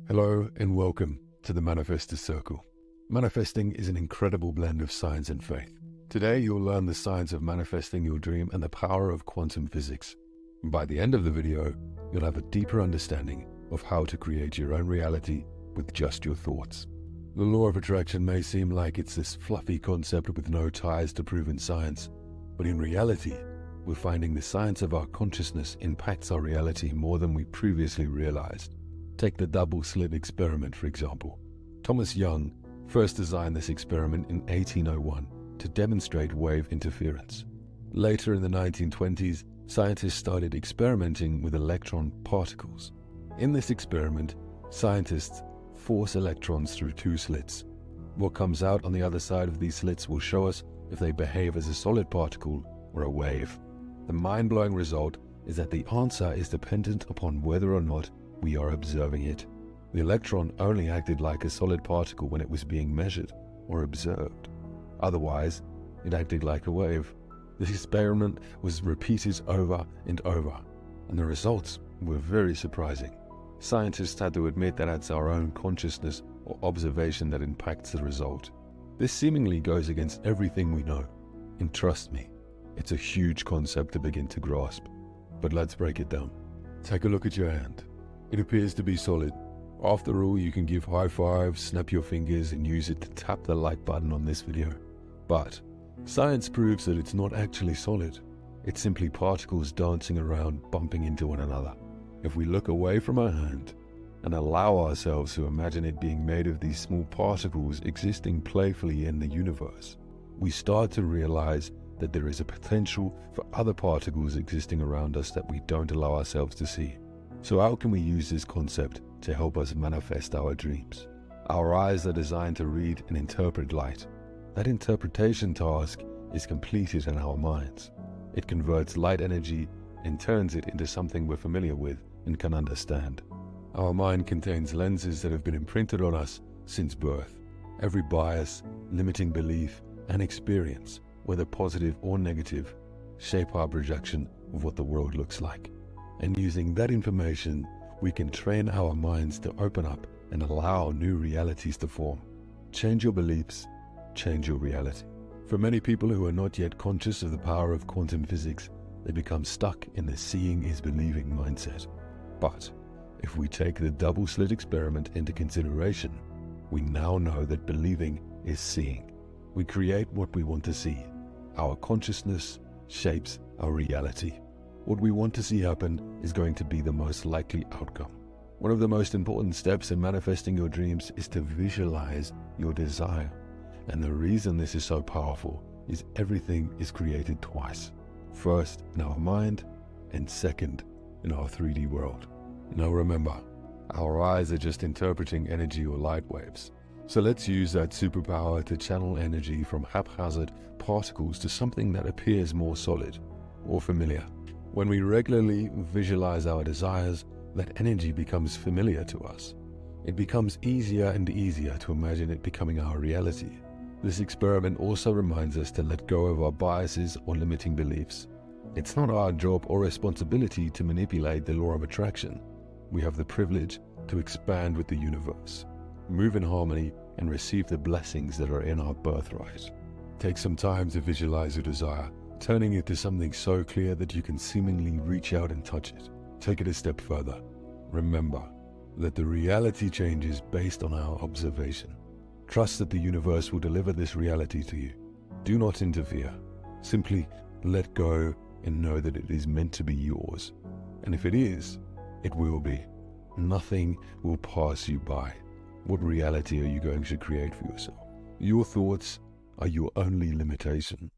Hello and welcome to the Manifestors Circle. Manifesting is an incredible blend of science and faith. Today you'll learn the science of manifesting your dream and the power of quantum physics. By the end of the video, you'll have a deeper understanding of how to create your own reality with just your thoughts. The law of attraction may seem like it's this fluffy concept with no ties to proven science, but in reality, we're finding the science of our consciousness impacts our reality more than we previously realized. Take the Double Slit Experiment, for example. Thomas Young first designed this experiment in 1801 to demonstrate wave interference. Later in the 1920s, scientists started experimenting with electron particles. In this experiment, scientists force electrons through two slits. What comes out on the other side of these slits will show us if they behave as a solid particle or a wave. The mind-blowing result is that the answer is dependent upon whether or not we are observing it. The electron only acted like a solid particle when it was being measured or observed. Otherwise, it acted like a wave. This experiment was repeated over and over, and the results were very surprising. Scientists had to admit that it's our own consciousness or observation that impacts the result. This seemingly goes against everything we know. And trust me, it's a huge concept to begin to grasp. But let's break it down. Take a look at your hand. It appears to be solid. After all, you can give high fives, snap your fingers, and use it to tap the like button on this video. But science proves that it's not actually solid. It's simply particles dancing around, bumping into one another. If we look away from our hand and allow ourselves to imagine it being made of these small particles existing playfully in the universe, we start to realize that there is a potential for other particles existing around us that we don't allow ourselves to see. So how can we use this concept to help us manifest our dreams? Our eyes are designed to read and interpret light. That interpretation task is completed in our minds. It converts light energy and turns it into something we're familiar with and can understand. Our mind contains lenses that have been imprinted on us since birth. Every bias, limiting belief, and experience, whether positive or negative, shape our projection of what the world looks like. And using that information, we can train our minds to open up and allow new realities to form. Change your beliefs, change your reality. For many people who are not yet conscious of the power of quantum physics, they become stuck in the seeing is believing mindset. But if we take the double slit experiment into consideration, we now know that believing is seeing. We create what we want to see. Our consciousness shapes our reality. What we want to see happen is going to be the most likely outcome. One of the most important steps in manifesting your dreams is to visualize your desire. And the reason this is so powerful is everything is created twice. First in our mind, and second in our 3D world. Now remember, our eyes are just interpreting energy or light waves. So let's use that superpower to channel energy from haphazard particles to something that appears more solid or familiar. When we regularly visualize our desires, that energy becomes familiar to us. It becomes easier and easier to imagine it becoming our reality. This experiment also reminds us to let go of our biases or limiting beliefs. It's not our job or responsibility to manipulate the law of attraction. We have the privilege to expand with the universe, move in harmony, and receive the blessings that are in our birthright. Take some time to visualize your desire, turning it to something so clear that you can seemingly reach out and touch it. Take it a step further. Remember that the reality changes based on our observation. Trust that the universe will deliver this reality to you. Do not interfere. Simply let go and know that it is meant to be yours. And if it is, it will be. Nothing will pass you by. What reality are you going to create for yourself? Your thoughts are your only limitation.